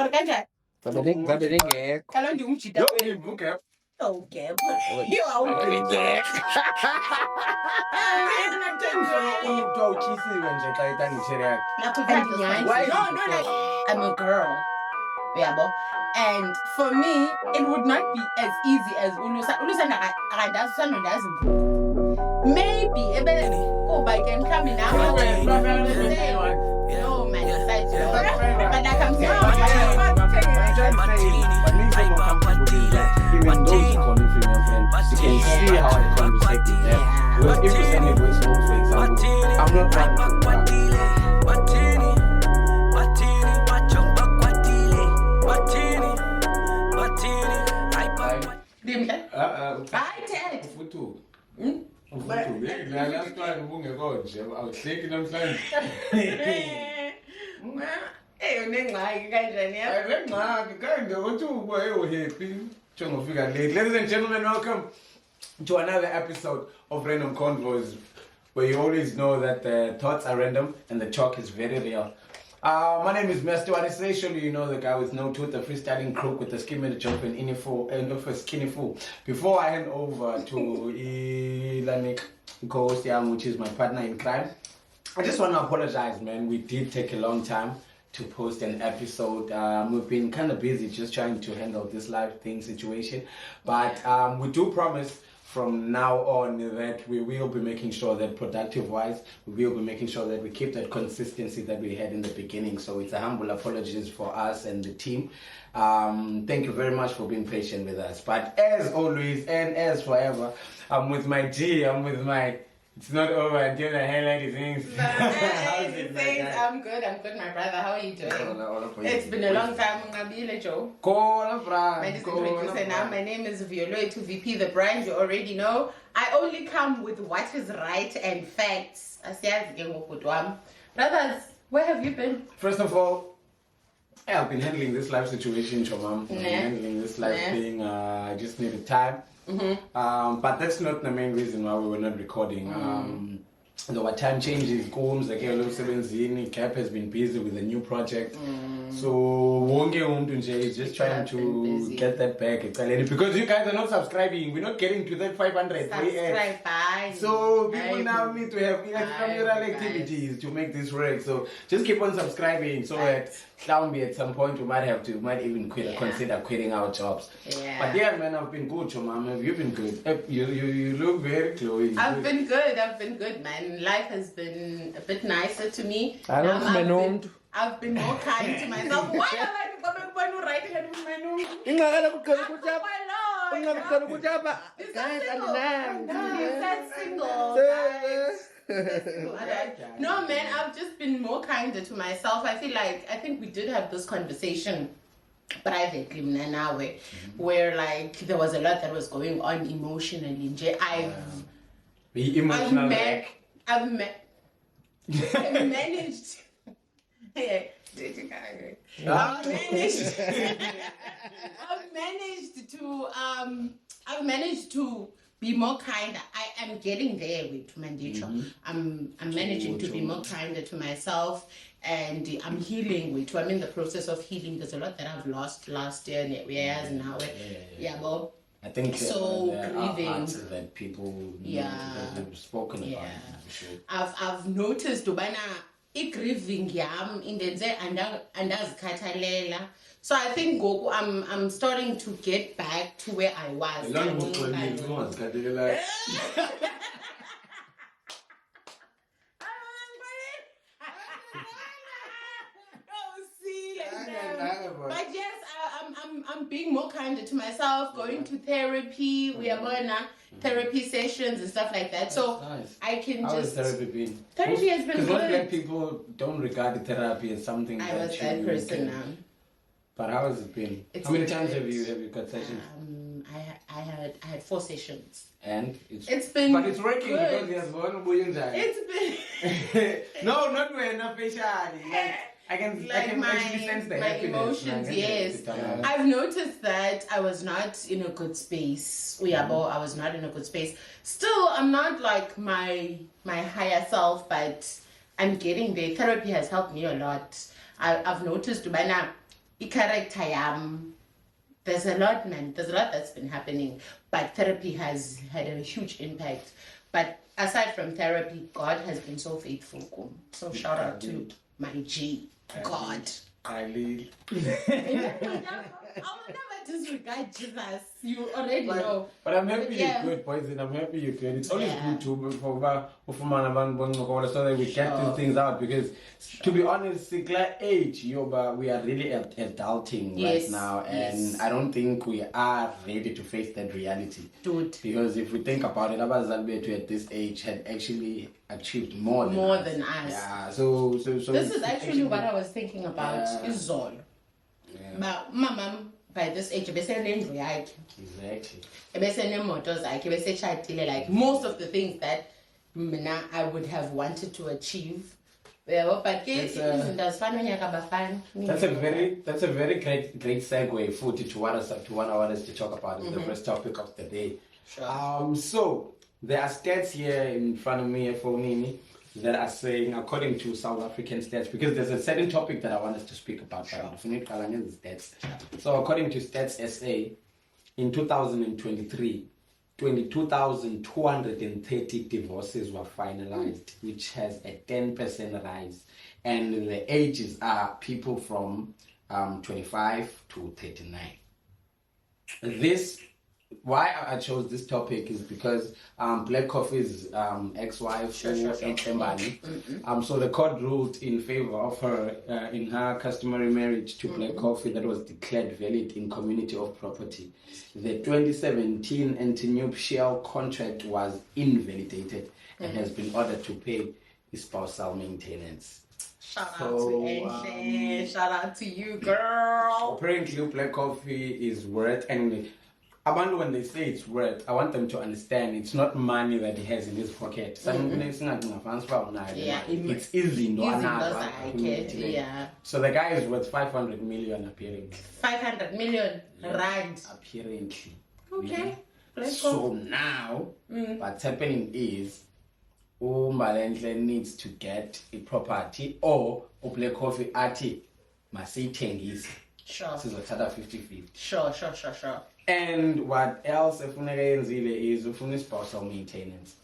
Or kanjani? Ngabe ngeke. Kaloku ndingumjida. Yo, ngeke. Okay. You are Ngeke. Umuntu awukhisiwe nje xa etangishele yakhe. I'm a girl. Yeah, and for me, it would not be as easy as maybe I can come in now. No, man, but like I'm saying, even those who call me female friends, you can see how I conversate with them. Because if you send me voice note, for example, I'm not trying to Ladies and gentlemen, welcome to another episode of Random Convos, where you always know that the thoughts are random and the talk is very real. My name is Mr. Wanisation. You know the guy with no tooth, the freestyling crook with the skin and the jump and of a skinny fool. Before I hand over to Ilanik Ghost, which is my partner in crime, I just want to apologize, man. We did take a long time to post an episode. We've been kind of busy just trying to handle this live thing situation, but we do promise from now on that we will be making sure that productive wise, we will be making sure that we keep that consistency that we had in the beginning. So it's a humble apologies for us and the team. Thank you very much for being patient with us. But as always and as forever, I'm with my G, I'm with my... It's not over until the highlight is things. I'm good, my brother. How are you doing? It's been a long time, Joe. My name is Violoetu VP, the brand you already know. I only come with what is right and facts. Brothers, where have you been? First of all, I've been handling this life situation, Chomam. Handling this life thing. I just needed time. But that's not the main reason why we were not recording. There were time changes, Combs, like Cap has been busy with a new project. So Wonge is just trying to get that back. Because you guys are not subscribing, we're not getting to that 500. So people now need to have extramural activities to make this work. So just keep on subscribing so that at some point we might even consider quitting our jobs. But yeah, man, I've been good, Chomam. Have you been good? You look very glowing. I've been good, man. Life has been a bit nicer to me. I've been more kind to myself. Why am I writing it with my name? No, man, I've just been more kinder to myself. I think we did have this conversation privately now where like there was a lot that was going on emotionally. I've managed. I've managed to be more kinder. I am getting there with Mandicho. I'm managing to be more kinder to myself, and I'm healing with. I'm in the process of healing. There's a lot that I've lost last year and years now. Well, I think so grieving that people have spoken about. Sure. I've noticed grieving yam indenze andazikhathalela. So I think Goku, I'm starting to get back to where I was. But yes, I'm being more kinder to myself, going to therapy. We are going to therapy sessions and stuff like that. So nice. I can How has therapy been? Therapy has been good. Because black people don't regard therapy as something I was that person now. But how has it been? How many times have you got sessions? I had 4 sessions. And it's been But it's working good. Because there's one It's been No, not when officially. I can actually sense the happiness. Emotions, yes. I've noticed that I was not in a good space. I was not in a good space. Still, I'm not like my higher self, but I'm getting there. Therapy has helped me a lot. I've noticed character there's a lot, man. There's a lot that's been happening, but therapy has had a huge impact. But aside from therapy, God has been so faithful. So shout out to my G, God. I lead. I will never disregard Jesus. You already know. But I'm happy Yeah. you're good, Poison. I'm happy you're good. It's always Yeah. good to so that we get these things out because, to be honest, Sikla age, we are really adulting Yes. right now, and Yes. I don't think we are ready to face that reality. Dude. Because if we think about it, Abazali Bethu at this age had actually achieved more than us. Yeah. So This is actually what I was thinking about. Yeah. Is Zolo. Yeah. But my mom, by this age, besenendlu yakhe, Exactly. besenemoto zakhe, besetshatile, like most of the things that I would have wanted to achieve. But That's a very great segue footage to what I want us to talk about is the first topic of the day. Sure. So there are stats here in front of me for Nini that are saying, according to South African stats, because there's a certain topic that I want us to speak about. Stats. So according to Stats SA, in 2023, 22,230 divorces were finalized, which has a 10% rise. And the ages are people from 25 to 39. Why I chose this topic is because Black Coffee's ex-wife, Sure. Embani, so the court ruled in favor of her in her customary marriage to Black Coffee that was declared valid in community of property. The 2017 anti-nuptial contract was invalidated and has been ordered to pay spousal maintenance. Shout out to Ashley. Shout out to you, girl. Apparently, Black Coffee is worth, and Abantu, when they say it's worth, I want them to understand it's not money that he has in his pocket. Yeah, It's easy. Yeah. So the guy is worth 500 million apparently. 500 million rand. Apparently. Okay. Let's So go. now, what's happening is, Mbalenhle needs to get a property or Black Coffee ati masiyithengise. Sure. Sizothatha 50-50. Sure. And what else efuneka yenzile is ufuna spousal maintenance.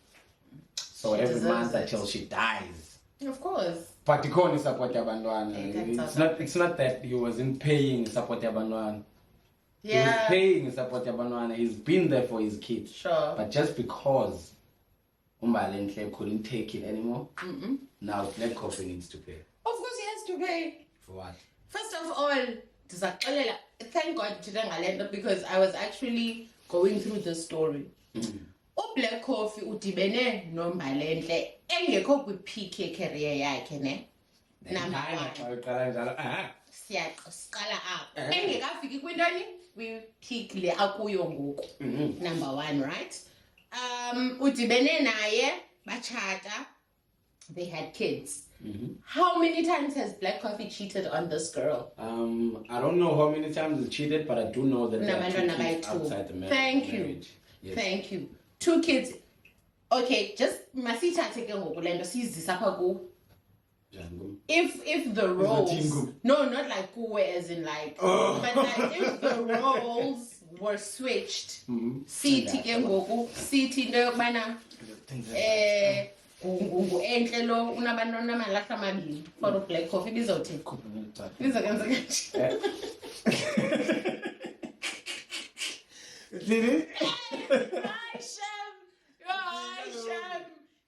So She every deserves month it. until she dies. Of course. But ikhona support yabantwana. Exactly. It's not that he wasn't paying support yabantwana. He was Yeah. paying support yabantwana. He's been there for his kids. Sure. But just because Umbalenhle couldn't take it anymore, now Black Coffee needs to pay. Of course he has to pay. For what? First of all, thank God today ngalento because I was actually going through the story. Black Coffee udibene noMbalenhle engekho kwi-peak ye-career yakhe ne. Number one. Siyaqala apho. Engekafiki kwintoni? Kwi-peak le akuyo ngoku. Number one, right? Udibene naye, bachata, they had kids. How many times has Black Coffee cheated on this girl? I don't know how many times he cheated, but I do know that there are 2 kids outside the marriage. Thank you. Marriage. Yes. Thank you. 2 kids. Okay, just masithathe ke ngoku lento sizisa apha ku. Jango. If the roles, Jingu. no, not like kuwe as in like, but like if the roles were switched, sithi ke ngoku, sithi into yokubana enhle lo unabantwana amalahla amabili for uBlack Coffee bizothi bizokwenza kanje. Shem.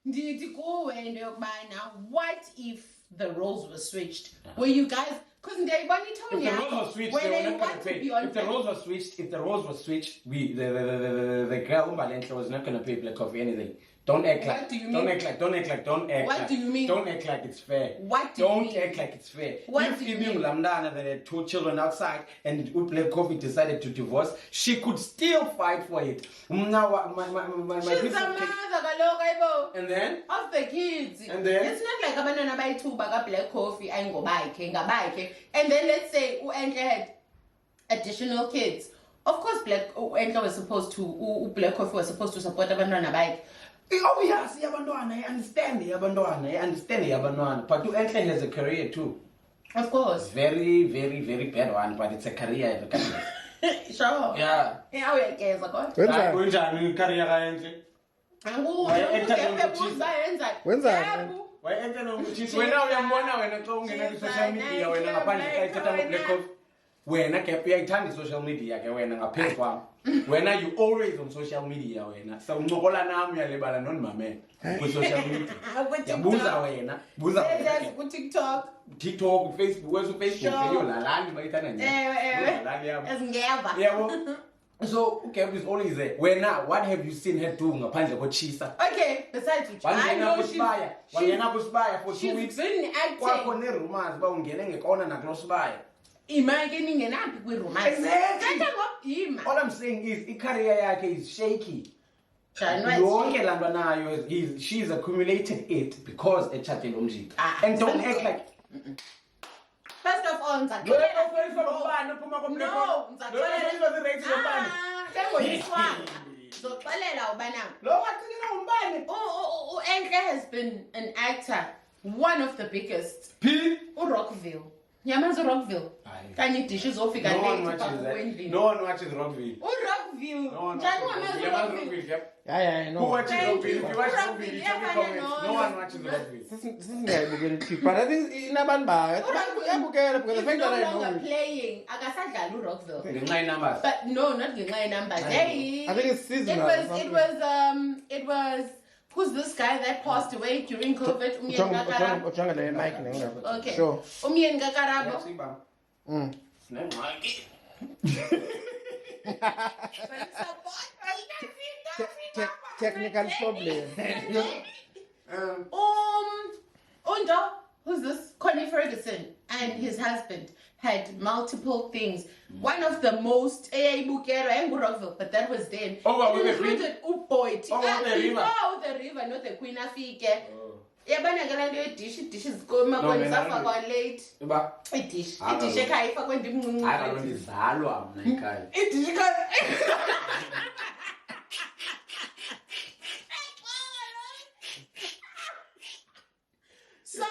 Ndithi kuwe into yokubana what if the roles were switched? Were you guys, because ndiyayibona itone If the roles were switched, they were not going to pay. If the roles were switched, the girl Umbalenhle was not going to pay Black Coffee anything. Don't act like. What do you mean? Don't act like. What do you mean? Don't act like it's fair. What do you Don't mean? act like it's fair. What If do you even mean? Lamdana that had 2 children outside and Black Coffee decided to divorce, she could still fight for it. Now my She's piece a of cake- mother kaloku ayibo. And then Of the kids. And then? It's not like abantwana bayi-2 baka-Black Coffee ayingobakhe ngabakhe. And then let's say uEnhle had additional kids. Of course uEnhle was supposed to, Black Coffee was supposed to support abantwana bakhe. oh yes, yabantwana, I understand yabantwana, but uEnhle has a career too. Of course. Very, very, very bad one, but it's a career regardless. Sure. Yeah. Yeah, uyageza kodwa. Wenzani? Kunjani career kaenhle? Wayenza nokuthi wena uyambona wena xa ungena ku-social media wena ngaphandle xa ithatha ngo-black coffee. Wena Gap uyayithanda i-social media ke wena ngaphezu kwami. Wena you always on social media wena. Sawuncokola nami uyalibala nonimamela ku-social media. Yabuza wena. Buza wena. Ku-TikTok. TikTok, Facebook, Facebook yo lalani bayithanda nje. Lalani yabo. Ezingeva. Yabo. So Gap is always there. Wena, what have you seen her do ngaphandle kochisa? Okay, besides which I know wangena kusibaya for 2 weeks. she's been Kwakho acting. ne-rumors ba ungene ngekona nakulo sibaya. Imake ningenaphi kwi-romance. Exactly. Setha ngokuyima. All I'm saying is i-career yakhe is shaky. January. Yonke laa nto nayo she's accumulated it because etshatele umjika. And don't act like First of all, No, Enhle has been an actor, one of the biggest. Rockville. Yamazi Rockville. Kanye dishes ofika late. No one watches Rockville. Rockville. No one Njani watches wamazi Rockville. Rockville? Yeah, Who no. watches Thank Rockville? you. If you watch Rockville, Rockville, yeah, check the comments. No one watches Rockville. Sisingayibukeli TV. But I think inabantu bayo. Iyabukela because the He's fact no that I longer know it. playing. Akasadlali uRockville. Ngenxa yenumbers. But no, not ngenxa numbers. Hey, I think it's seasonal. it was who's this guy that passed away during COVID? Umyeni Kakarabo. Ujonga le mic nenga. Okay. Sure. Umyeni Kakarabo. Sinengxaki. Technical problem. Undo, who's this? Connie Ferguson and his husband had multiple things. One of the most Rockville, but that was then. Oh, It with the included Uboy. Oh, the river. Oh, the river, not the Queen Afike. Yabana ngala nto dish zikoma No, kona mina safakwa late. Uba Idish ekhaya ifakwe ndimncinci. akalo ndizalwa mna ekhaya. Idish ekhaya. So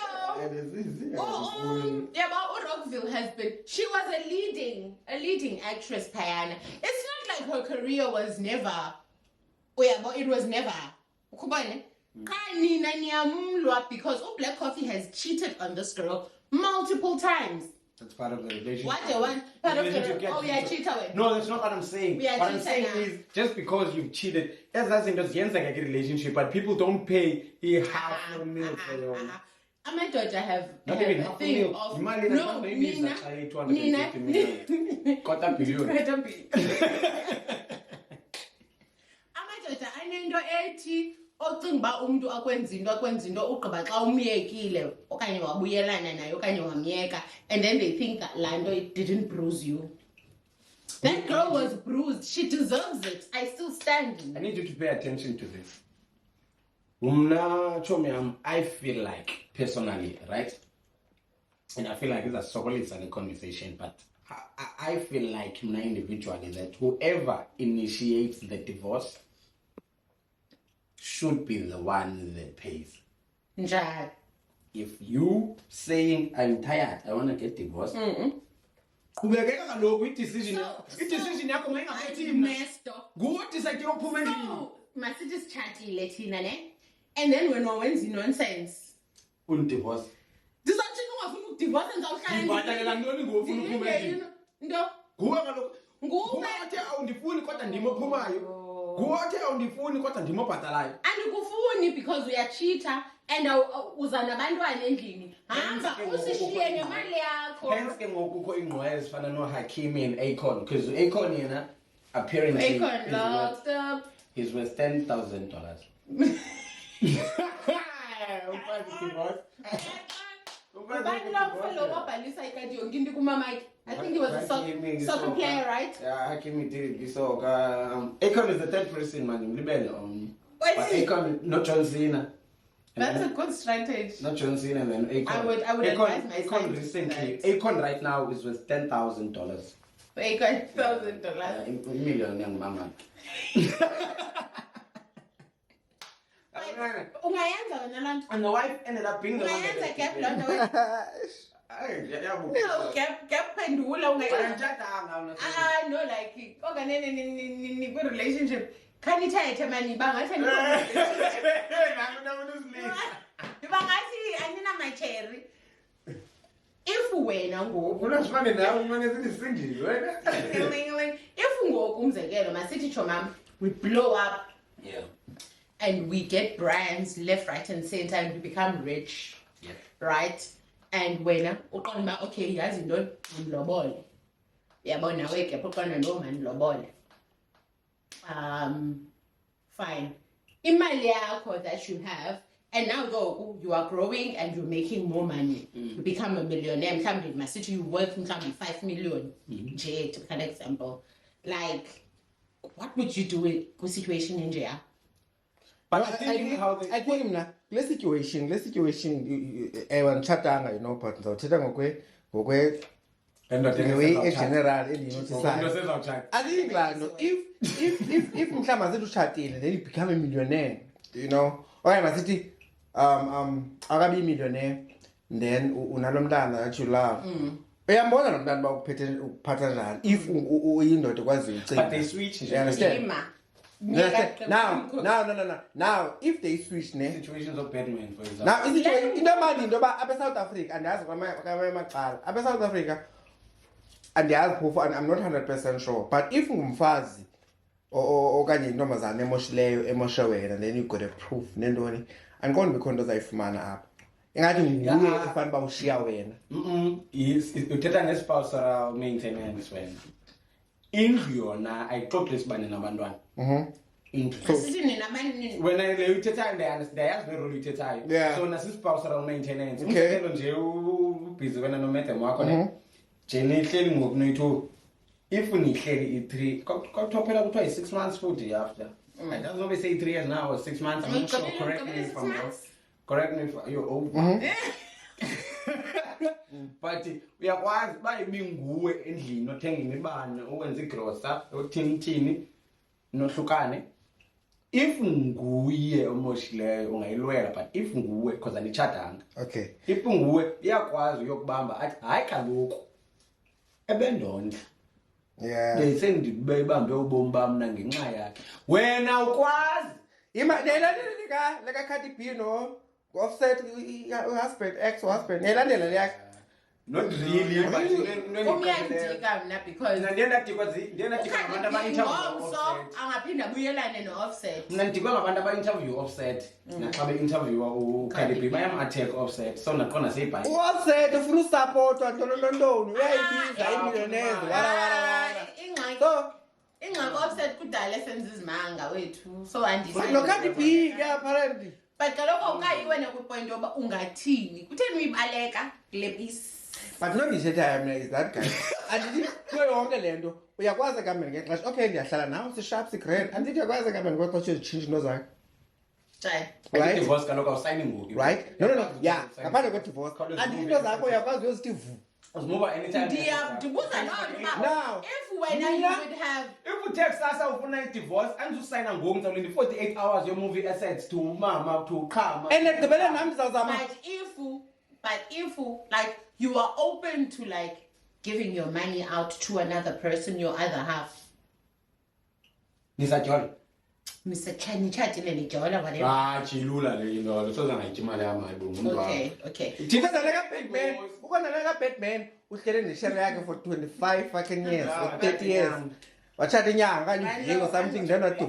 Rockville has been. She was a leading actress, Payana. It's not like her career was never. It was never. Ukubone? Kanina niyamlwa because Black Coffee has cheated on this girl multiple times. That's part of the relationship. What the one part of the yeah, cheat away. No, that's not what I'm saying. We are What I'm cheating saying now. is just because you've cheated, that's in the relationship, but people don't pay a half a meal for your. Amadoda have Not even a half a thing meal. of Imali no, Nina, Nina, 250 million. Quarter billion. Amadoda anento ethi ocinga umuntu akwenza into ugqiba xa umyekile okanye wabuyelana naye okanye wamyeka and then they think that lando it didn't bruise you. That girl was bruised. She deserves it. I still stand. I need you to pay attention to this. Umna Chomiam, I feel like personally, right? And I feel like it's a solid and a conversation, but I feel like individually that whoever initiates the divorce should be the one that pays. Njani? If you saying I'm tired, I want to get divorced. Ubekeka kaloku i-decision yakho mayingaphethi mna. Nguwe decide yokuphuma endlini. So, masithi sitshatile thina ne? And then when wenza nonsense. Undivorce. Ndizothini ungafuna ukudivorce ndizawuhlala Ngibhatalela ntoni ngoku ufuna uphuma endlini? Nto? Nguwe kaloku. Nguwe. Nguwe othe awundifuni kodwa ndim ophumayo. Nguwe othe awundifuni kodwa ndim obhatalayo. Andikufuni because uyachita and uza nabantwana endlini. Hamba usishiye ngemali yakho. Hence ke ngoku kukho ingqoya ezifana no-Hakimi and Akon, because Akon yena apparently Akon locked up. he's worth $10,000. I think he was a soccer player, right? Yeah, Hakimi did it. So Akon is the third person, man. But Akon, not John Cena. That's a good strategy. Not John Cena and then Akon. I would advise my Akon son recently. to Akon right now is worth $10,000. Akon $1,000. A million young mama. Ungayenza wena lanto. And the wife ended up being the one Ungayenza that gap lonto wena. No, gap pendula Angitshadanga no, like okay, relationship. Can you tell mani bangathi bangathi anina my cherry. If wena ngoku Unasifane nawe manje sinisindile wena. if ngoku umzekelo masithi chomam we blow up and we get brands left, right and center and we become rich, right? And wena uqonda okay yazi ntoni ngilobole yabona weke uqonda no mandilobole fine imali yakho that you have and now though you are growing and you're making more money, you become a millionaire. Mhlawumbe masithi you worth mhlawumbe 5 million nje, to an example, like what would you do with a situation in jail? But I think mna le situation ewa ngichatanga, you know, but ngizothetha ngokwe the way in general endinotisayo. I think like no, if mhlawumbe masithi utshatile then you become a millionaire, you know, okanye masithi akabi millionaire then unalo mntana that you love, uyambona lo mntana uba ukuphatha njani if uyindoda ekwaziyo ucinga. But they switch. You understand? Now, if they switch, Situations of Batman, for example. now into manje into yoba abe South Africa andiyazi kwamanye amacala abe South Africa andiyazi phofu and I'm not 100% sure, but if ngumfazi okanye intombazana emoshe wena then you got a proof nentoni andiqondi bikho nto zayifumana apha ingathi nguye efana uba ushiya wena. Uthetha ngespousal maintenance wena. Indlu yona ayixoxi isibane nabantwana. Indlu. Wena le uthethayo ndiyayazi le role uyithethayo. So nasispousal maintenance. Umzekelo nje ubhizi wena nomadam wakho ne. Je nihleli ngoku noyi-2. If nihleli i-3, kwathophela kuthiwa yi-6 months futhi after. I don't know if say 3 years now or 6 months. I'm not sure. Correct me if I'm wrong. Correct me if you're over. But uyakwazi ba ibinguwe endlini othenga imibane owenza igrocer othini nohlukane. If nguye omoshileyo ungayilwela, but if nguwe because anitshadanga. Okay. If nguwe iyakwazi uyokubamba athi hayi kaloku ebendondla. Yeah. Sendibambe ubomi bam na ngenxa yakhe. Wena ukwazi leka Cardi B no Offset husband ex-husband nelandela yakhe. Not really, but Umyandika mna because ndiyendadikwa ngabantu aba-interview angaphinda abuyelane no-Offset. Mna ndidikwa ngabantu aba-interview Offset naxa be-interviewa uCardi B bayam-attack Offset, so naqonda seyibhayi. U-Offset ufuna usapotwa ntonontoni uyayibiza imillionaires wala. So ingxaki Offset kudala esenza izimanga wethu, so andifani no Cardi B ke apparently. But kaloku awukayi wena kwipoint yoba ungathini kutheni uyibaleka kule piece. But no ndithethayo mna is that guy. Andithi kuyo yonke le nto uyakwazi kambe ngexesha okay ndiyahlala nawe si-sharp si-grand andithi uyakwazi kambe ngexesha uzitshintshe into zakhe. Right? Divorce kaloku awusayini ngoku. Right? No. Yeah. Ngaphandle kwe-divorce. Andithi into zakho uyakwazi uyozithi vu. Uzimuva anytime. Ndiyabuza Now, if wena you would have if uthe kusasa ufuna i-divorce andizusayina ngoku ngizawulinda 48 hours your-movie assets to umama to uqhama. And ekugqibeleni nam ndizawuzama. But if like you are open to like giving your money out to another person, your other half. Nisajola. Mr. Chani chatile nijola whatever. Chilula le into soze ngayitya imali yam ayibonga. Okay. Thina naleka-Batman, ukhona naleka-Batman uhlele neshare yakhe for 25 fucking years or 30 years. Wathatha inyanga okanye iveki or something then wadu.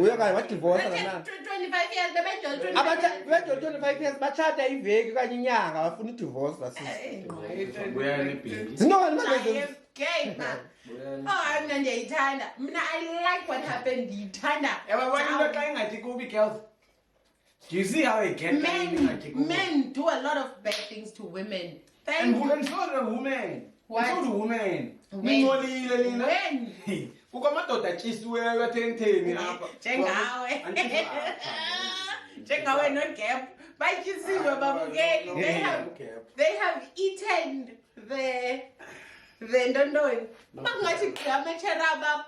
Uye kanye wadivorce kanani. 25 years Bebejola 25 years bathatha iveki okanye inyanga bafuna idivorce basisi. Zinokani manje. Gay man. Oh, mna ndiyayithanda. Mna I like what happened. Ndiyithanda. Yabona xa ingathi kubi girls. Do you see how it gets? Men do a lot of bad things to women. And so do women. What? So do women. When? Kukho amadoda atshisiweyo atheni apha. Njengawe. Njengawe no-Gap. Batshisiwe babukeli. They have eaten the ntoni. Bakungathi amacheraba.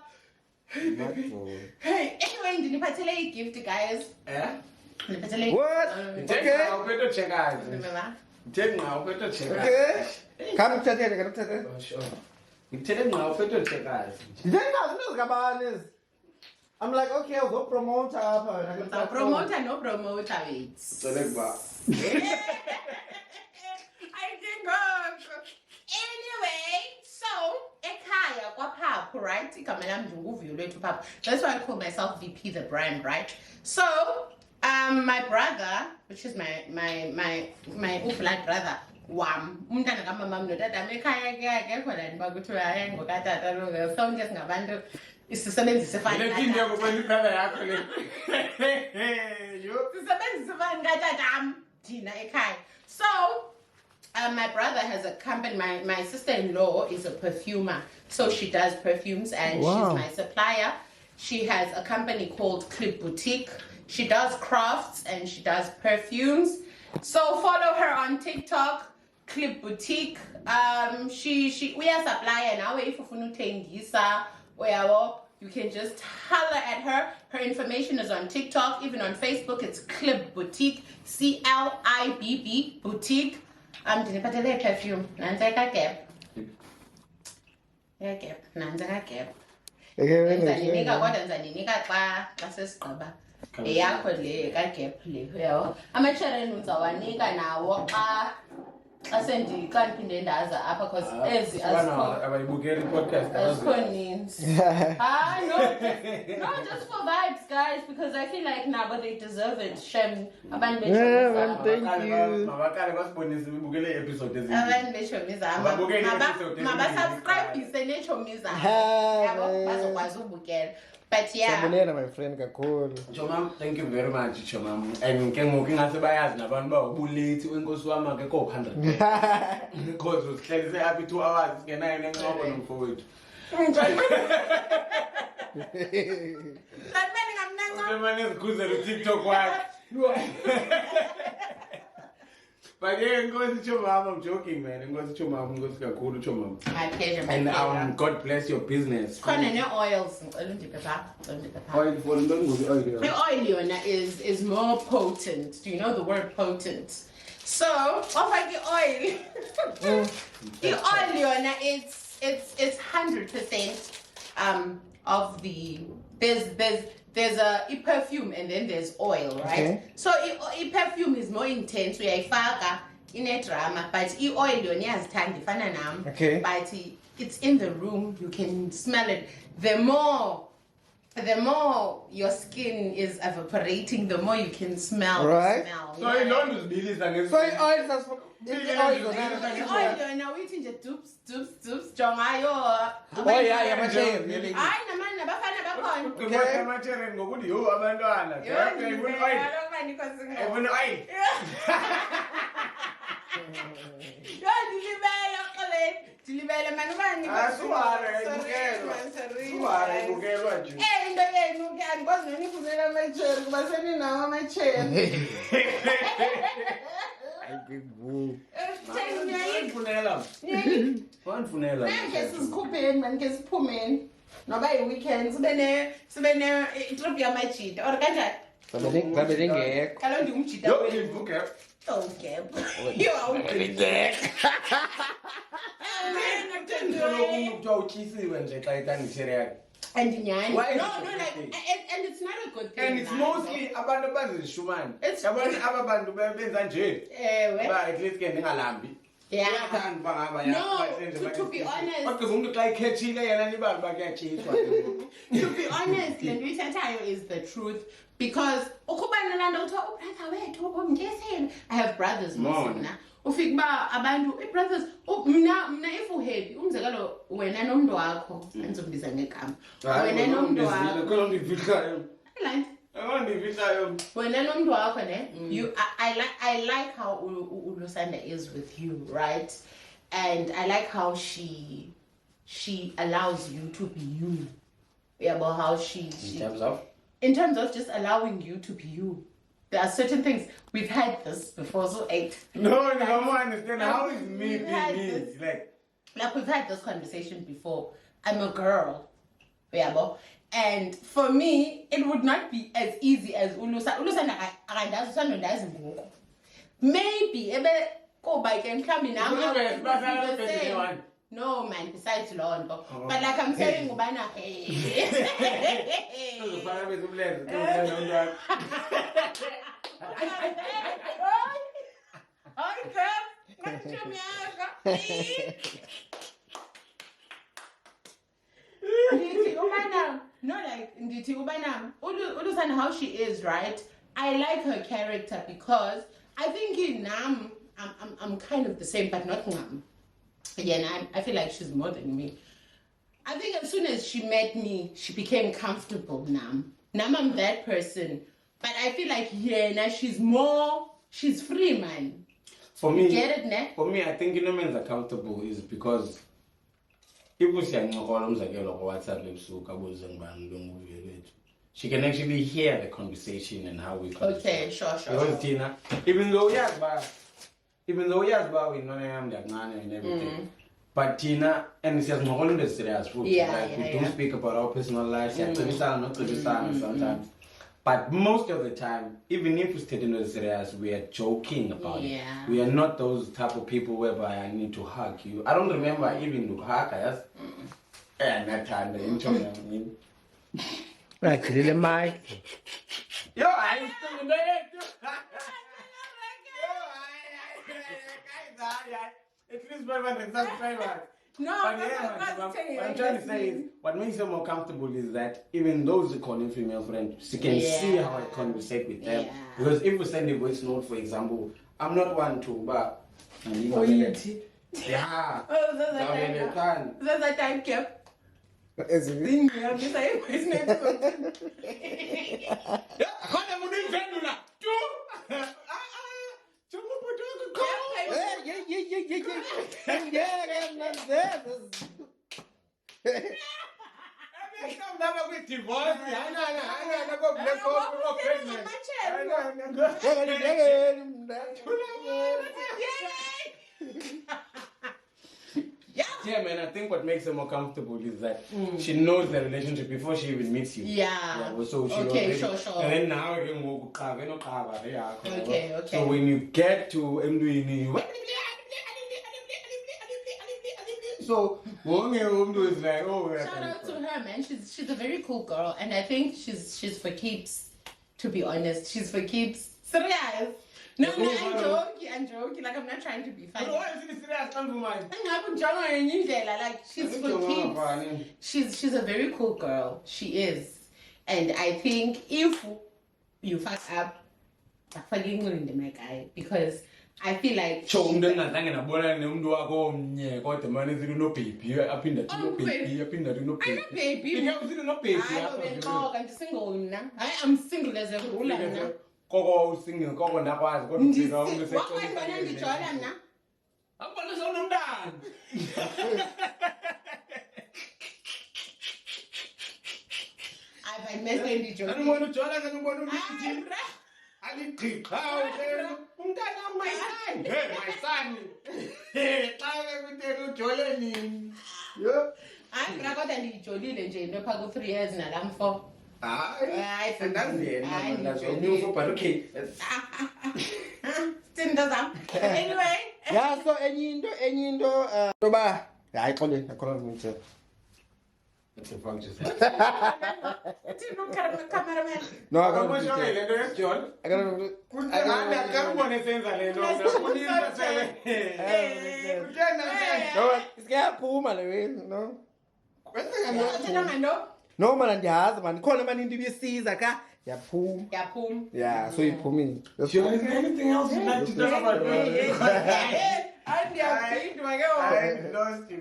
Hey, anyway, ndiniphathele i-gift guys. Yeah? Ndiniphathele What? Okay. Uphetho chekazi. Remember? Take now, better check. Okay. Come to the Sure. You tell now, better check us. I'm like, okay, I'll go promote her. The promoter, no promoter, wait. So let's go. I can go. Anyway, so ekhaya kwaPapu, right? That's why I call myself VP the brand, right? So my brother, which is my blood brother, wam umntana kamama nodada ekhaya ke akekho la nto bakuthiwa hayi ngokatata lo sonke singabantu isisebenzise fani Lekinto kokwenza brother yakho le. Yo. sisebenzise fani katata thina ekhaya. So my brother has a company. My sister-in-law is a perfumer, so she does perfumes, and Wow. she's my supplier. She has a company called Clip Boutique. She does crafts and she does perfumes. So follow her on TikTok, Clip Boutique. She we are supplier now. If you can just holler at her. Her information is on TikTok, even on Facebook. It's Clip Boutique, CLIBB Boutique. Ndinipatele perfume. Nanze ka gap. Yeah, gap. Nanze ka gap. Ndaninika kodwa ndaninika xa sesigqiba. Eyakho le ka gap le. Uyabo. Ama-children uzawanika nawo xa ndiphinde ndaza apha because ezi abayibukela i-podcast azikho ninzi. No, just for vibes, guys, because I feel like now, but they deserve it. Shem, abantu man, thank you. Mabakale basibonise bibukele i-episode ezinye. abantu beshomi zami mabasubscribe nechomi zami yabo bazokwazi ubukela. But yeah, my friend kakhulu. Chomam, thank you very much, Chomam. And ke ngoku ingase bayazi nabantu ba ubulethi wenkosi wami akekho 100. Because usihlelise happy 2 hours ngenayo nenqobo nomfowethu. Lamani ngamnanco. Manje sikhuzela uTikTok wakhe. But yeah, Ngozi Chomam, I'm joking, man. Ngozi Chomam, Ngozi kakhulu Chomam. My pleasure, my And pleasure. God bless your business. Khona ne-oils ngicela undipha. Oil for Ngozi oil. The oil yona is more potent. Do you know the word potent? So, offer the oil. The oil yona it's 100% of the there's a perfume and then there's oil, right? Okay. So perfume is more intense. Uyayifaka ine drama, but oil yona iyazithanda ifana nami. Okay. But it's in the room. You can smell it. The more your skin is evaporating, the more you can smell. Right. So I don't uzbilisa ngesi. So oil that's for Oil yona uyithi nje dupes jonga yo. Oh yeah, machine. Hayi namani nabafana bakhona. Ngoba amachere ngokuthi yo abantwana. Ayibona oil. Ayibona oil. Yo dilibele qoleni. Dilibele mani bani. Suware bukelwa nje. Into yenu ke angikwazi nonifuzela amachere kuba seninawo amachere. Wanfunela. Wanfunela. Manje sizikhupheni manje siphumeni. Noba yi-weekend sibe ne trip yamajita or kanjani? Ngabe lengekho. Kaloku ndingumjita Yo, wenu. ngivuke. Okay. Yo, awujita. Kuthiwa utyisiwe nje xa itangishare yakhe. And nyani. Why is No, it like, okay? and it's not a good thing. And it's mostly abantu abazishumane. It's- Yabona aba bantu benza nje. Ewe. Ba at least ke ndingalambi. Yeah. Uyathanda uba ngaba No, to be honest. Kodwa umuntu xa ikhethile yena nibali uba kuyatshiswa. To be honest, le nto uyithathayo is the truth. Because ukuba nalanda kuthiwa ubrother wethu umngeseni. I have brothers Mona. mna. Ufika uba abantu brothers mna if uhappy umzekelo wena nomntu wakho andizokubiza ngegama. Wena nomntu wakho. Kodwa ndivithayo. Like, Ndivithayo. wena nomntu wakho ne I like how uLusanda is with you, right? And I like how she allows you to be you. Yeah, but how in terms of just allowing you to be you. There are certain things we've had this before, so No, I don't understand how is me We've had being me. this. Like we've had this conversation before. I'm a girl, yeah, but and for me it would not be as easy as Ulusanda. Maybe Kuba ke mhlawumbi nam Kuba I would basala do the bebheke same. one. No man, besides Londo. Oh. But like I'm saying, ubana hey. Uzofaka bezumlenze umntwana. Hayi crap. Ngachumyaka. Ndithi ubana no like ndithi ubana Ulusana how she is, right? I like her character because I think in Nam I'm kind of the same but not Nam. Again, I feel like she's more than me. I think as soon as she met me, she became comfortable. Nam, I'm that person. But I feel like now she's free, man. For me, Get it, ne? For me, I think men's accountable is because if she can actually hear the conversation and how we conversate. Okay, sure. Because Tina, even though yes, we know and everything. But Tina, and it's just more the serious food. We don't speak about our personal lives, sometimes. But most of the time, even if we stay in the serious, we are joking about it. We are not those type of people whereby I need to hug you. I don't remember even to hug us. And that time, the internet. Actually, my. Yo, I'm still in the head. At least 500 subscribers. No, But what I'm trying to say is, what makes her more comfortable is that even those who call him female friends, she can see how I conversate with them. Because if we send a voice note, for example, I'm not one to, but yeah. That's a time cap. Is it? Yeah, man, I think what makes her more comfortable is that she knows the relationship before she even meets you. So she okay, already, sure. And then now you can go Okay. So when you get to MDN, so is like, oh, shout out to her, man. She's a very cool girl, and I think she's for keeps. To be honest, she's for keeps. Serious. No, I'm joking. Like I'm not trying to be funny. But why is it serious? Like she's for keeps. She's a very cool girl. She is, and I think if you fuck up, I'm fucking in my guy because I feel like. I'm single as a ruler. Koko single, koko ndakwazi kodwa ufika Wakubona ngijola mna? Akubona sonomntana. Ayibamese ndijola. Anibona ujola kanibona ulithi. Aliqhiqha umntana my son. My son. Xa bekuthe ujole nini? Yo. Hayi bra kodwa ndijolile nje into pha ku 3 years nalam 4. Hayi, sendaziyena but okay. Anyway. Yeah, so enye into toba hayi xoleni akhona ngithe. What the fuck just Cameraman. No, I can't. No man ndiyazi man khona man into ibisiza ka yaphuma. Yeah, so iphumile. Anything else you'd like to talk about? I lost you.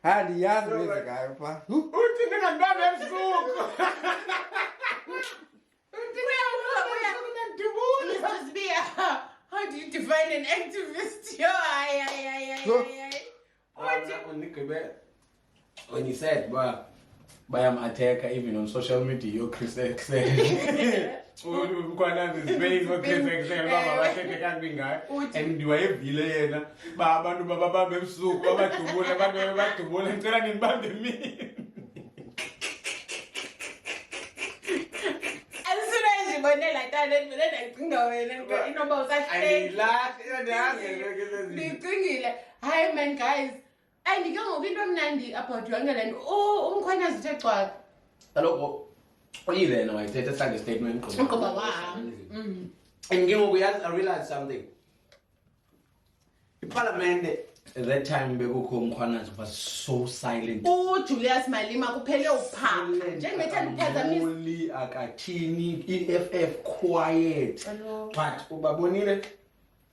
Andiyazi lezikayo pha. Uthi ngingambambe ebusuku. How do you define an activist? When you said, by am attacker even on social media, you're Chris X. And do I have villain? Baba, Baba, soup, Baba, to Bola, and tell him about me. As soon as you ngibone la tale mina ndicinga wena inoba usahleki ndicingile hayi man guys ayindike ngoku into emnandi about yonke le nto umkhwanyazi uthe cwaka kaloku uyivena wayithetha esakhe statement ugoba wahamba and ke ngoku yazi I realized something iparlamente at that time bekukho umkhwanazi was so silent uJulius Malema kuphele upha njengethanda ukuphazamisa akathini EFF quiet but ubabonile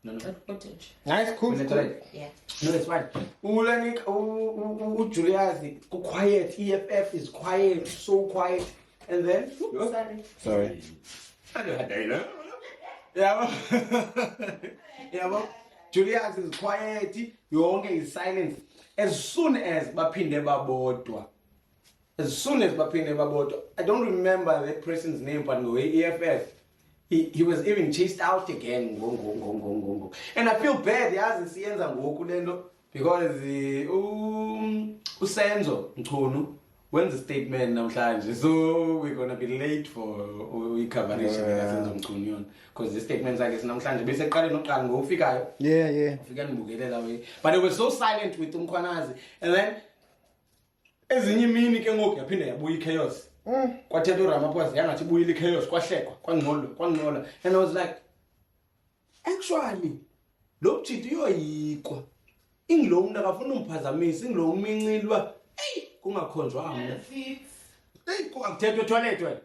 no nice cool yeah no it's fine ulanik uJulius quiet EFF is quiet so quiet and then sorry yeah Julius is quiet yonke is silent as soon as baphinde babodwa I don't remember that person's name but no EFF he was even chased out again go. And I feel bad yazi siyenza ngoku lento because uSenzo Mchunu when's the statement namhlanje so we're going to be late for coverage yasenzo Mchunu because the statements like is namhlanje bese qale noqala ngofikayo yeah ufika nibukelela we but it was so silent with umkhwanazi and then ezinye imini ke ngoku yaphinde yabuya ichaos kwathetha uRamaphosa yangathi buyile ichaos kwahlekwa kwangcola and I was like actually lo mjito uyoyikwa ingilo umuntu akafuna umphazamisa ingilo umincili ba hey kungakhonjwa mina hey kungathethwe toilet wena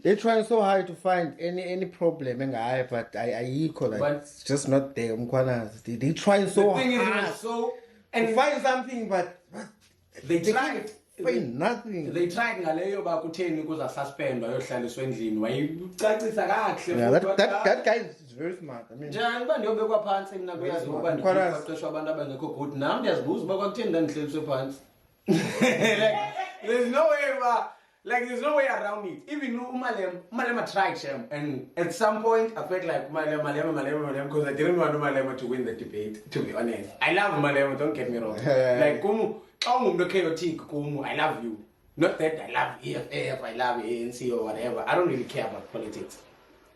they're trying so hard to find any problem engayo but ayikho like But- it's just not there umkhwanazi they trying so the thing is it hard was so to find something but they they tried can't find nothing they tried ngaleyo bakutheni kuza suspendwa yohlaliswa endlini wayicacisa kahle yeah futhi that guy is very smart I mean njani ba ndiyobekwa phansi mina kuyazi ukuba ndiqeqeshwa abantu abangekho good nami ndiyazibuza uba kwakutheni ndandihlaliswe phansi like there's no way there's no way around it even Malema tried Shem and at some point I felt like Malema because I didn't want Malema to win the debate to be honest I love Malema don't get me wrong like kumu xa ungumuntu chaotic kumu I love you not that I love EFF I love ANC or whatever I don't really care about politics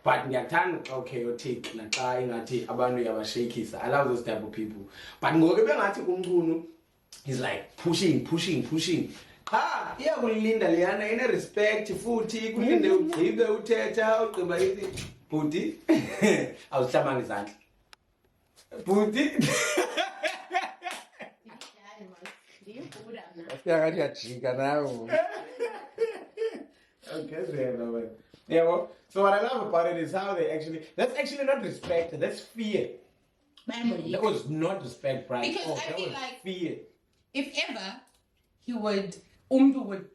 but ngiyathanda xa chaotic naxa ingathi abantu yabashakisa I love those type of people but ngoku bengathi kumncunu he's like pushing iyakulinda leyana ine respect futhi kulinde ugqibe uthetha ugqiba ithi bhuti awuhlamanga izandla bhuti yakathi yajika nawo okay yeah well so what I love about it is how that's actually not respect that's fear that was not respect right Because I that feel was like- fear if ever he would umntu would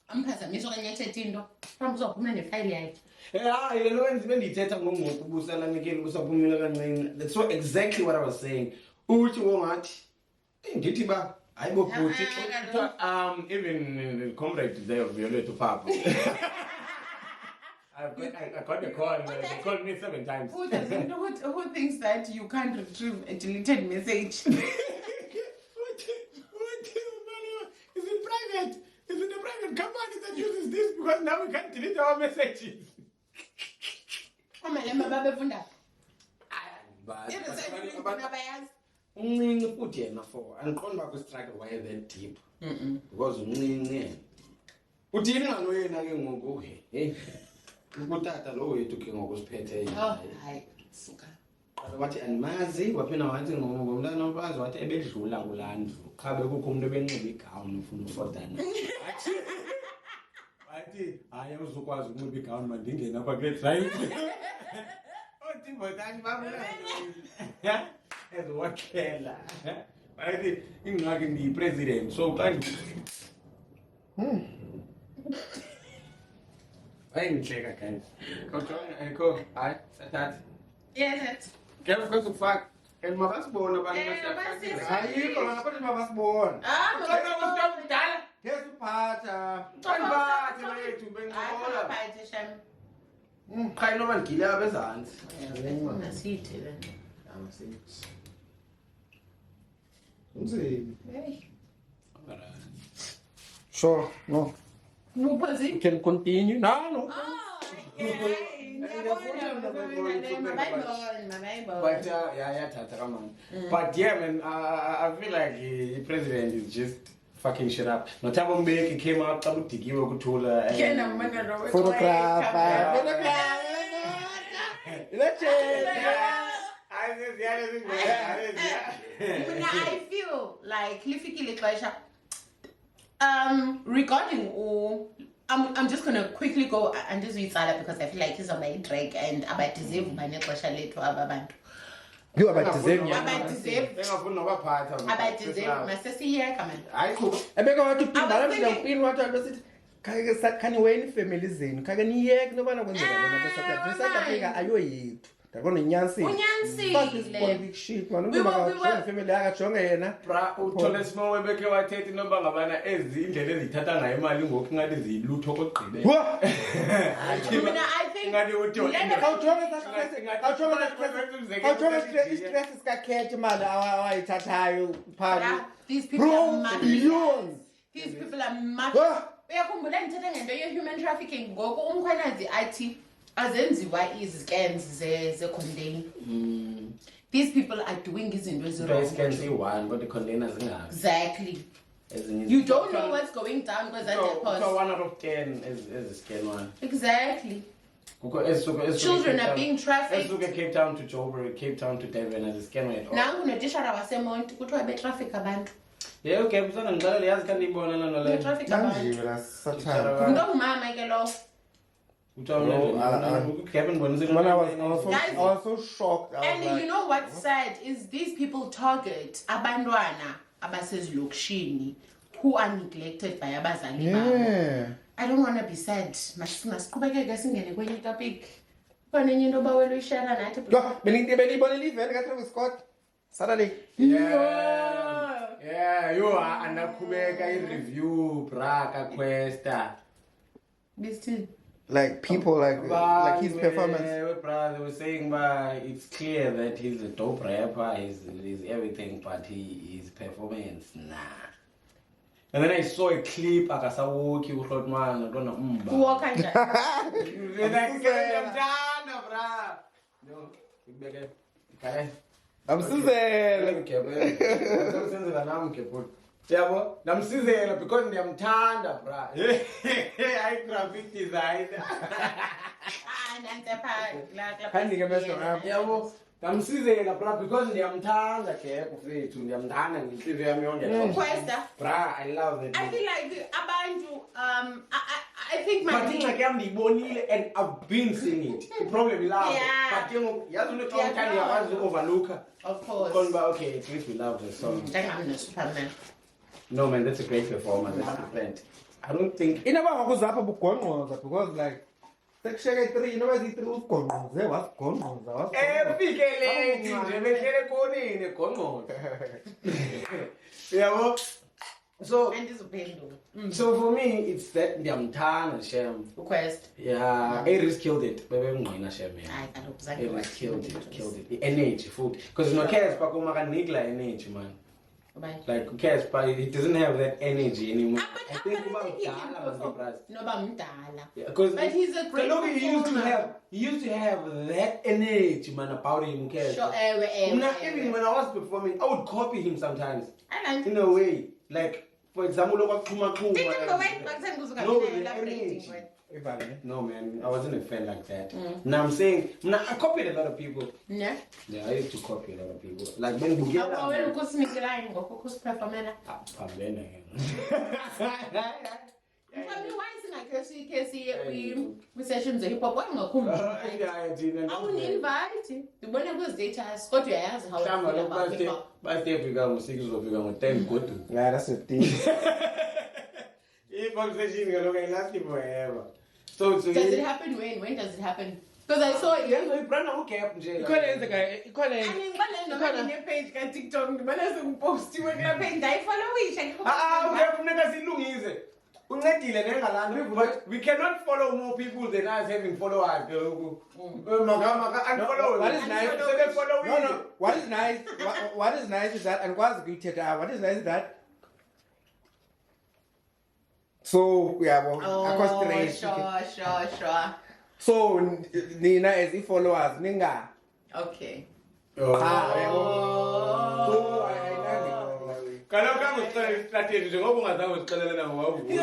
amphazamisa okanye athethe into from uzophuma nefayile yakhe hayi lento enzibe ndiyithetha ngoku busalamekeni busaphumile kancini that's so exactly what I was saying uthi wongathi ndithi ba hayi bo bhuti even comrade there Violet Papa I got a call they called me 7 times who thinks that you can't retrieve a deleted message Is it private? Is it a private company that uses this because now we can't delete our messages? Amalema babefunda But abayazi uncinci futhi yena for andiqondi uba kwi-struggle waye that deep because uncinci yena uthini nganoyena ke ngoku hey ukutata lo wethu ke ngoku siphethe hayi suka wathi andimazi waphinda wathi ngomntana omfazi wathi ebedlula kulaa ndlu qha bekukho umntu ebenxiba igawuni ufuna ufodana wathi hayi awuzukwazi ukunxiba igawuni mandingene apha kule drive othi botani bamela eziwakhela wathi ingxaki ndiyi-president so xa hayi ngihleka guys kodwa ayikho hayi sathatha yes Quero ficar com faca. Ele não vai se boa, não vai ayikho ngapha mabasibona mdala ngezuphatha Qanibate wethu bencola. aphathe sham Qha inoba ngile abezantsi. ngasithi le unzima hey sure no Mupozi? Can continue. No. Oh, okay. But yeah, Tata, man. But yeah, man, I feel like the president is just fucking shit up. No time he came out, Tabuti, Kutula, Photographer. Let's I feel like regarding I'm just gonna quickly go and just read Salah because I feel like he's on my track and about deserve my next late to Ababantu. You about to say, My sister here, come on. I could. I beg you to pin what I was can you win families in Kagani, no one was South Africa. Are you? They're going to Yancy. Fuck this politics shit, man. We family. I got strong. Tole small way back I take no bangabana as the Indian Tata and I'm looking at the loot of What? I think these people are billions. These people are mad. Human trafficking. Go IT. Azenziwa scans ze-condemn. These people are doing izinto wrong. Scans one, but the containers exactly. You don't know what's going down because that's a post. So 1 out of 10 is a scan one. Exactly. Children are being trafficked. Let's Cape Town to Joburg, Cape Town to Devon as a scan one. Now I'm going to wasemonti kuthiwa betraffic abantu. Yeah, okay, but I'm going to ask you traffic abantu. Ngumama ke lo. I was so shocked. And you know what's sad is these people target abantwana abasezilokishini who are neglected by abazali babo. I don't want to be sad. Masiqhubekeke singene kwenye topic. Khona enye into obawela uyishare nathi. Benibona live kaTravis Scott Saturday. Yeah, you are anaqhubeka i-review bra Questa. Bisithini? Like people like his performance. They were saying it's clear that he's a dope rapper, he's everything, but his performance, nah. And then I saw a clip, Akasawoki, who thought, man, I don't know. Walk and I'm Susan. Yabo, namsizela because ndiyamthanda bra. I graphic design. Yabo, namsizela bra because ndiyamthanda ke kufethu ndiyamthanda ngenhliziyo yami yonke. Bra, I love it. I feel like abantu I think my thing like I'm ndiyibonile and I've been seeing it. The problem is love. But yazi lo time yakwazi overlook. Of course. Okay, at least we love the song. Superman. No man, that's a great performance. That's different. I don't think. Never was up because like section 3, you know, the truth was gone. Yeah, so for me, it's that Damtan Shem. Request. Yeah, Aries killed it. Aries killed it. The energy, food. Because no cares, but Nigla energy, man. Like who cares, but he doesn't have that energy anymore. I think about because but he's a great performer. He used to have that energy, man, about him. Who cares? Even when I was performing, I would copy him sometimes. In a way, like for example, no man, I wasn't a fan like that. Now I'm saying, I copied a lot of people. Yeah, I used to copy a lot of people. Like when we get sessions hip hop that's the thing. Hip hop session can last forever. So does it happen when does it happen? Because I saw it. Yeah, so brother who kept jail. Page can TikTok. The man has to post you on your page. I follow it. But we cannot follow more people than us having followers. What is nice? No. What is nice? What is nice is that, and what is nice is that So uyabo Oh, akho straight. sure. So nina as i-followers ninga Okay. cha yabo. So Oh. ayinandi. Kaloku angusixelela istrategy njengoba ungazange usixelele nangowavuka.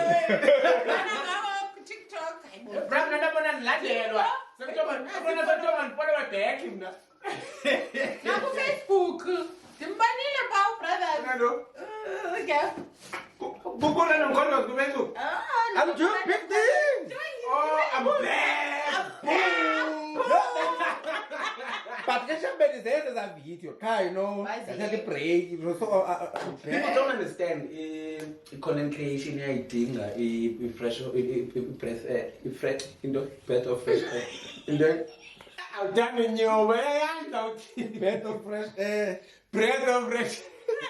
TikTok. Bra mna ndabona ndilandelwa. Sekuthiwa ndifollowe back mna. Now Facebook. Dimbanile pao brothers. Nalo. Okay. Bukula nomkhondozi kubenzu. I'm doing big things. Oh, I'm back. But ke shambeni zenze za video cha you know Why is it? thatha break you know so People don't understand content creation iyayidinga fresh breath into breath of fresh air. Into awudani nyoba yayanza uthi breath of fresh air. breath of fresh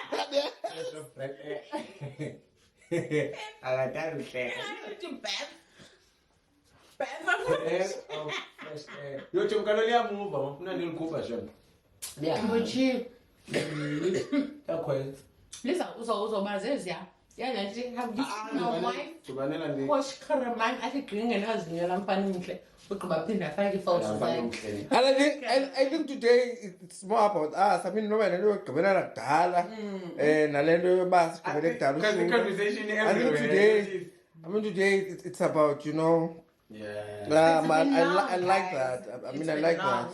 breath of fresh air. Akadali uhleka. Breath of fresh air. Yothi mkalo liyamuva mafuna nilikhupha shona. Mbochi. Yakhwela. Lisa uzoba zezia. Yeah, nje have you seen my wife? Jubanela ndi. Wash Karaman athi gringe nazinyo lamfana umhle. Ugqiba phinda afake i-photos zakhe. And I think today it's more about us. I mean, noma lento yokugqibela kudala nalento yoba sigqibele kudala Because the usuku. conversation I think everywhere. today it's about, you know, Yeah. I like that. I mean, I like that.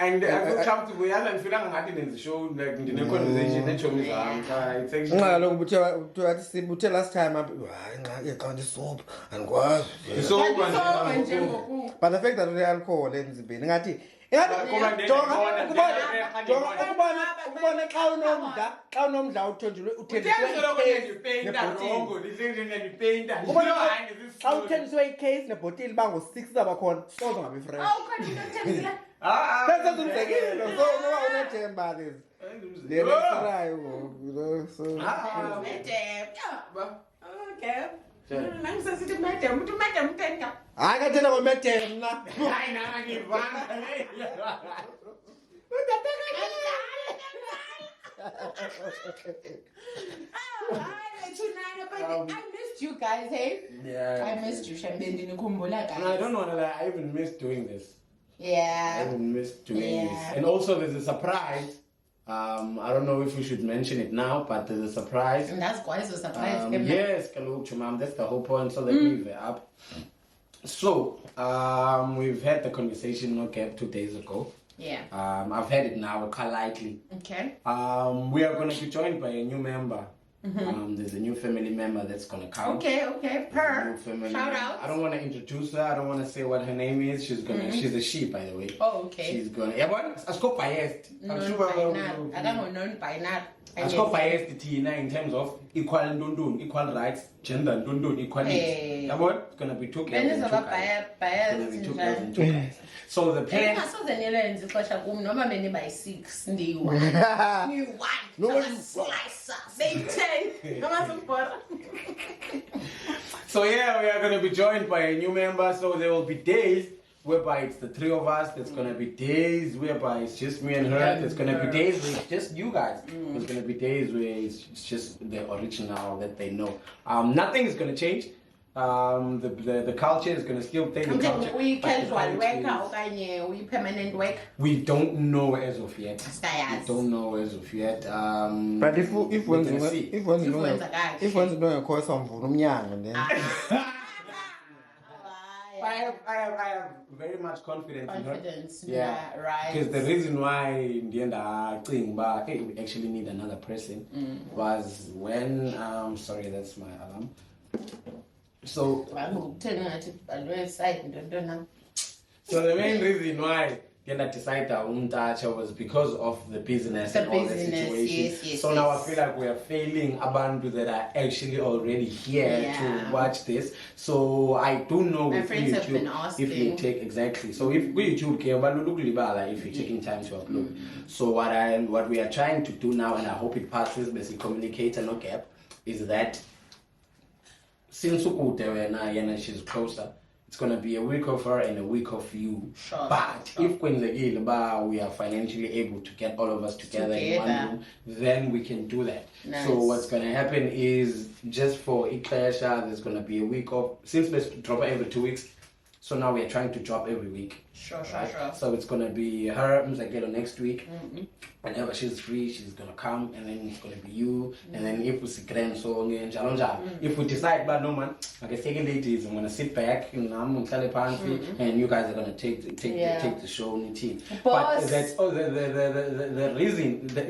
And I feel comfortable. Yeah, and feel like I'm in the show, like in the conversation. That show me it's actually. Nxa lo ngibuthe last time hayi nqa soap andikwazi. So But the fact that the alcohol emzimbeni ngathi ukubona xa unomdla uthenjulwe xa uthenjiswe icase nebhotile bango-6 zabakhona soze ngabi fresh sesenzumzekelo so noba unethemba lezilesirayo ngoku so hayi kathena ngomedem mna I missed you guys, hey? Yeah. I missed you, Shambeni Nikumbula guys. I don't know whether I even miss doing this. I Yeah. even miss doing this. Yeah. And also there's a surprise. I don't know if we should mention it now, but there's a surprise. And that's quite a surprise. Yes, Kaloku Chumam, that's the whole point. So let me leave it up. So, we've had the conversation, okay, 2 days ago. Yeah. I've had it now, lightly. Okay. We are going to be joined by a new member. There's a new family member that's going to come. Okay. New Per. family Shout member. out. I don't want to introduce her. I don't want to say what her name is. She's gonna. She's a she, by the way. Oh, okay. She's gonna. Yeah, but I scope biased. I'm sure. I don't know known by now. I scope biased Tina in terms of equal ndundun, equal rights, gender ndundun, equality. Yeah, but it's gonna be two girls Then and it's two about guys. bias. It's gonna be two girls and two guys. So the plan. Asozenele nzixesha kum noma beni by 6 ndiyi-1 No one- slicer say 10 amasubhora. So yeah, we are gonna be joined by a new member. So there will be days whereby it's the three of us. There's gonna be days whereby it's just me and her. There's gonna be days where it's just you guys. There's gonna be days where it's just the original that they know. Nothing is gonna change. The culture is gonna still stay the culture. We but the casual quality worker is- okanye uyi-permanent work. We don't know as of yet. Siyayazi. We don't know as of yet. but if we can see. Wenza kahle. into engekho samvula umnyango then I have very much confidence in her. Confidence. Yeah, Right. Because the reason why in the end I think but hey, we actually need another person was when sorry, that's my alarm. So Ngikutheni ngathi bhalwe side ntona. so the main reason why then I decided umtacha was because of the business The and all the business, situation. yes, So now I yes. feel like we are failing abantu that are actually already here Yeah. to watch this. So I do know My with friends have been YouTube, if you asking. take exactly. So if we YouTube if you're taking time to upload. So what we are trying to do now, and I hope it passes, basically communicate and no gap, is that since ukude wena yena she's closer. it's gonna be a week of her and a week of you. Sure, But sure. if we are financially able to get all of us together in one room, then we can do that. Nice. So what's gonna happen is just for Ikesha, there's gonna be a week of, since we drop every 2 weeks, so now we are trying to drop every week. Sure. So it's gonna be her Mzakelo next week. Whenever she's free, she's gonna come, and then it's gonna be you. And then if we see grand song and if we decide, but no man, like I say, ladies, I'm gonna sit back and I'm gonna tell and you guys are gonna take the show on the team. But that's the reason that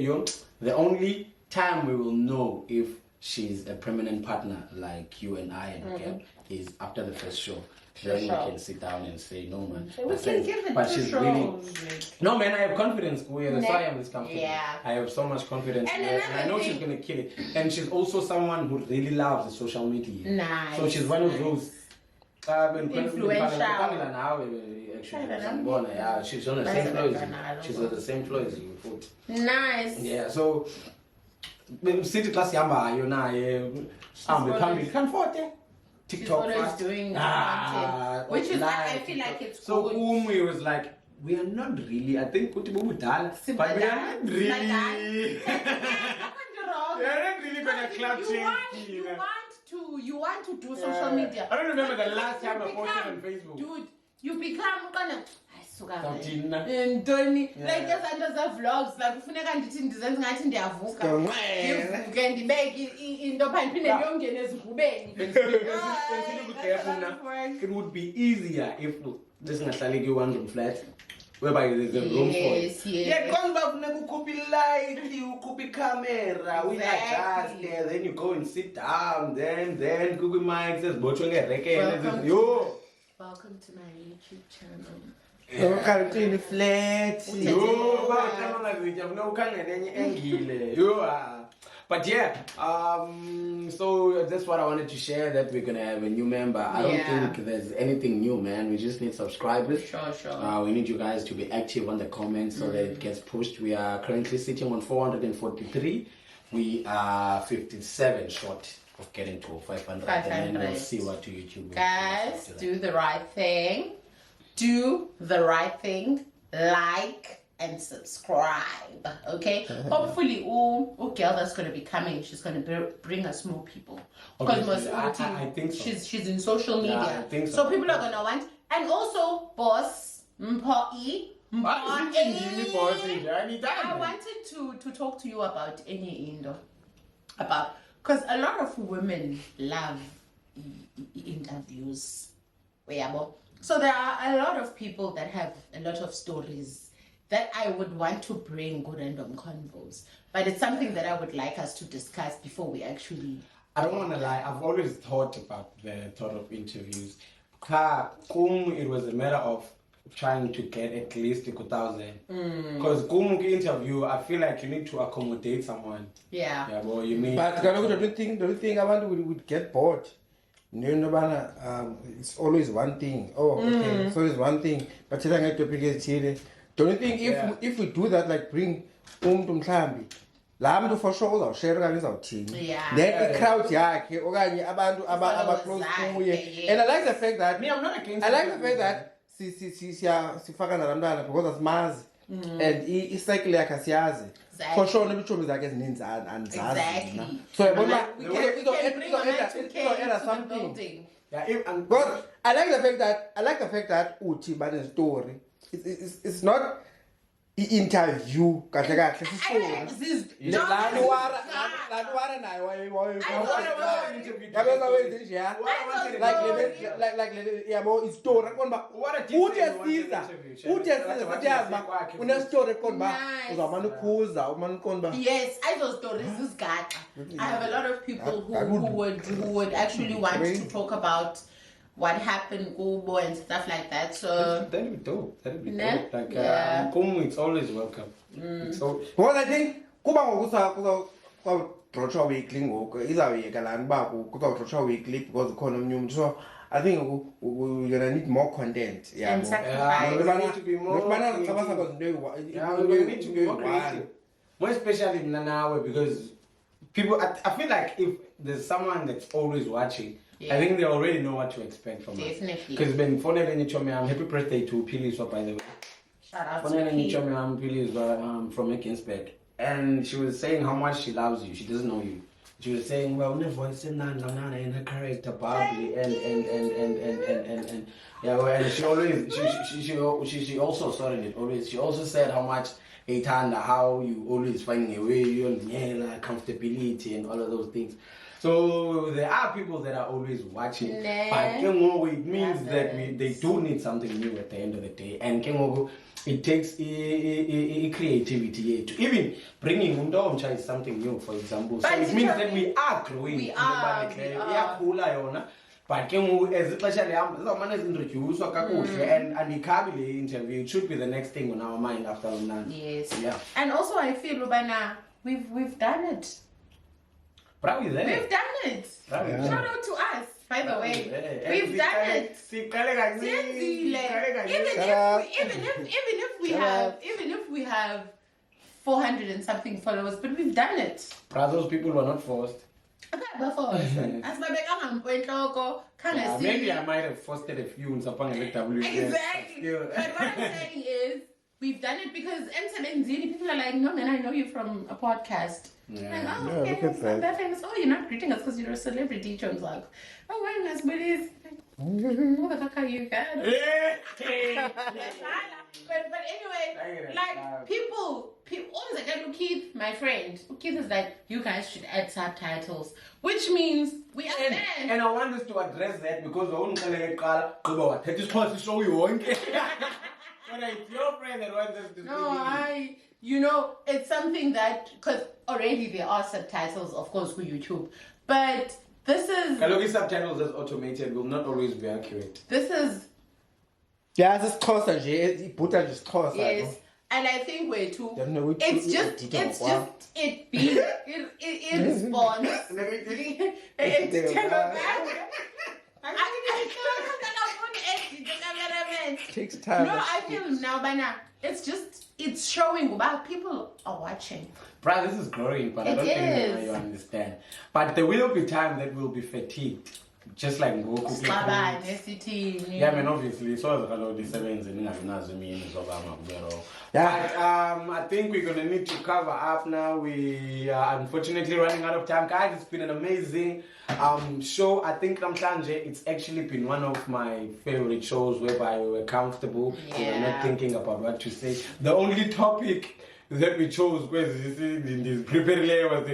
the only time we will know if she's a permanent partner like you and I and Gab is after the first show. Then we can sit down and say, no man. We can give it but two she's shows. really, no man, I have confidence. That's why I'm this confident. Yeah. I have so much confidence And in her, and I know she's gonna kill it. And she's also someone who really loves the social media. Nice. So she's one of those Influential. Actually, yeah, she's on the same floor as you. She's on the same floor as you. Nice. Yeah, so city class yamba, you know, can forte. TikTok She's always doing content, which is why I feel like it's so good. Umi was like, we are not really, I think but we are not really. We are not really gonna club change. You want to do social media. I don't remember the last time I posted on Facebook. Dude, you become gonna Sautina. Ntoni like esanto vlogs like kufuneka ndithi ndizenze ngathi ndiyavuka ndivuke ndibeke into phansi phinde ndiyongena ezigubeni. It would be easier if this ngahlali ki one room flat whereby there's a room for it. Yeah, konga kufuneka ukhuphe light, ukhuphe camera, we adjust there, then you go and sit down, then Google mics ezibotshwe ngerekele yo. Welcome to my YouTube channel. Currently flat. But yeah, so that's what I wanted to share, that we're gonna have a new member. I don't think there's anything new, man. We just need subscribers. Sure. We need you guys to be active on the comments so that it gets pushed. We are currently sitting on 443. We are 57 short of getting to 500. And then we'll see what to YouTube. Guys, do the right thing. Do the right thing. Like and subscribe. Okay. Hopefully, girl that's going to be coming, she's going to bring us more people. Because I think so. She's in social media. Yeah, I think so. So people are going to want. And also, boss, I wanted to talk to you about any indo. Because a lot of women love interviews. So there are a lot of people that have a lot of stories that I would want to bring good random convos. But it's something that I would like us to discuss before we actually... I don't want to lie, I've always thought about the thought of interviews. It was a matter of trying to get at least 1,000. Because interview, I feel like you need to accommodate someone. Yeah. Well, you need... But don't you think I would get bored? It's always one thing. Okay, it's always one thing. But don't you think if we do that, like bring Mhlambi, la for sure uzawushare okanye uzawuthini, then crowd yakhe okanye abantu close kuye. And I like the fact that I'm not against that sifaka nabantwana because asimazi and icycle yakhe asiyazi. For sure nebitshomi zakhe ezininzi anizazi. So yabona izoenda something. Because I like the fact that uthi bane story. It's not interview kahle Yes, I those stories is gaga. I have a lot of people who would actually want to talk about what happened, Kubo and stuff like that. So that'd be dope. Like it's always welcome. So because I think kuba ngokusa weekly ngoku izawuyeka lana uba kuzawudroshwa weekly because ukhona omnye umntu. So I think we're gonna need more content. We need to be more creative. More especially now because people, I feel like if there's someone that's always watching, Yeah. I think they already know what to expect from us. Definitely. Because Ben happy birthday to Piliswa, by the way. Shout out to Piliswa from Ekinsberg. And she was saying how much she loves you. She doesn't know you. She was saying, well, her voice in her character, bubbly, and yeah, well, and she always she also sorry it always. She also said how much how you always finding a way, you and comfortability and all of those things. So there are people that are always watching, but it means that they do need something new at the end of the day, and it takes a creativity to even bringing Undomcha is something new, for example. So it means that we are growing. We are. But especially someone is introduced and the Kabili interview, it should be the next thing on our mind after London. Yes. Yeah. And also I feel Lubana, we've done it. Probably there. We've done it. Yeah. Shout out to us, by the way. We've done it. Even if we have 400 and something followers, but we've done it. Those people were not forced. Maybe I might have fostered a few in Sapang LW. Exactly. But what I'm saying is, we've done it because people are like, no man, I know you from a podcast. Yeah. Like, oh, Yeah, okay, look at it's that. not that famous. Oh, you're not greeting us because you're a celebrity. John's like, oh, why not? But it's who the fuck are you guys? But anyway, like people always like, Keith, my friend. Keith is like, you guys should add subtitles, which means we understand. And I want us to address that because that is supposed to show you one. But it's your friend that wants us to No, it's something that, because already there are subtitles, of course, for YouTube, but this is... Kalogi subtitles as automated will not always be accurate. This is... Yeah, it's Xhosa nje, ibhuta nje Xhosa. Yes, and I think we're too... It being... It responds... Takes time. No, I feel now by now. It's showing about people are watching. Bruh, this is growing, but I don't think you understand. But there will be time that will be fatigued. Just like Goku. Yeah, I mean, obviously, so the sevens and but I think we're gonna need to cover up now. We are unfortunately running out of time, guys. It's been an amazing show. I think Ramhlanje, it's actually been one of my favorite shows whereby we were comfortable. We were not thinking about what to say. The only topic that we chose was the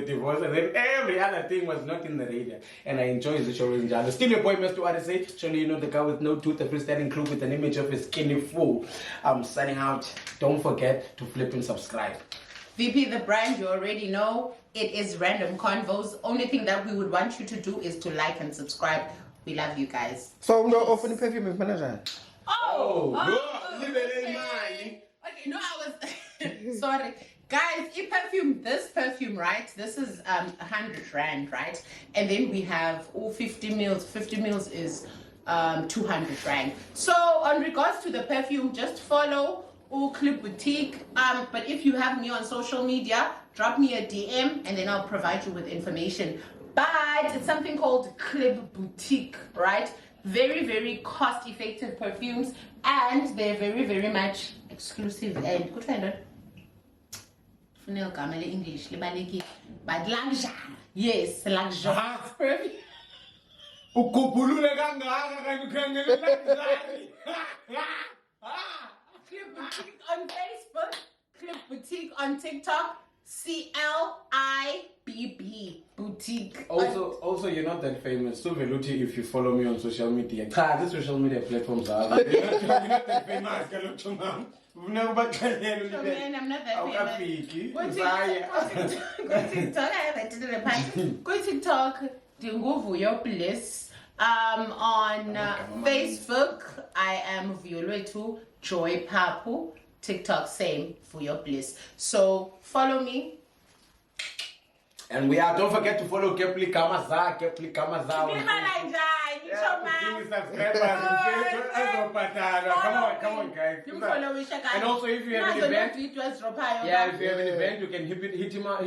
divorce, and then every other thing was not in the radar. And I enjoy the show in general. Still your boy Mr. Odyssey, showing you know the guy with no tooth, a freestanding crew with an image of a skinny fool. I'm signing out. Don't forget to flip and subscribe. VP the brand, you already know it is Random Convos. Only thing that we would want you to do is to like and subscribe. We love you guys. So no offering perfume is manager. Okay, no, I was sorry. Guys, this perfume, right? This is 100 Rand, right? And then we have 50 mils. 50 mils is 200 Rand. So on regards to the perfume, just follow Clip Boutique. But if you have me on social media, drop me a DM and then I'll provide you with information. But it's something called Clip Boutique, right? Very, very cost-effective perfumes, and they're very, very much exclusive. And good find out. English, but luxury. Yes, luxury. Perfume. Clip Boutique on Facebook, Clip Boutique on TikTok, CLIBB Boutique. Also, you're not that famous. So Veluti, if you follow me on social media, the social media platforms are. You're not that famous. I'm not that famous. Go TikTok. Go TikTok. Dinguvu your bliss. On Facebook, I am Violetu Joy Papu. TikTok, same for your bliss. So follow me. And we are. Don't forget to follow Kepli Kamaza. Come on, guys. And also, if you have an event, if you have an event, you can hit him up.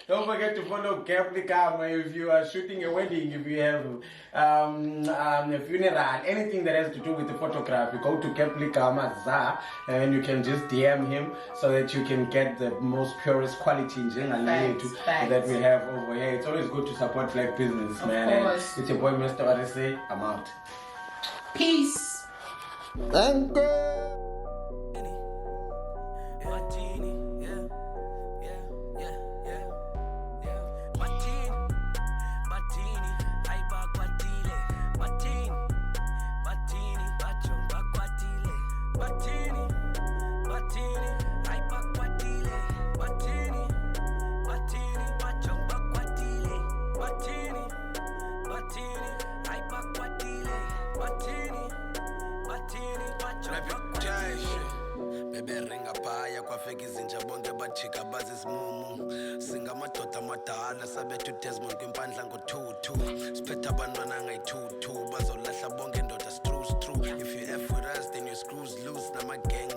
Don't forget to follow Caplicama if you are shooting a wedding, if you have a funeral, anything that has to do with the photography. Go to Caplicama and you can just DM him so that you can get the most purest quality in that we have over here. It's always good to support black business, man. And it's your boy, Mr. Odyssey. I'm out. Peace. Thank you. Ringa paya kwafika izinja bonke bajika bazisimumu singamadoda amadala sabethu Desmond kwimpandla ngo-2-2 siphethe abantwana ngayi-2-2 bazolahla bonke ndoda screws true if you F with us then your screws loose namageng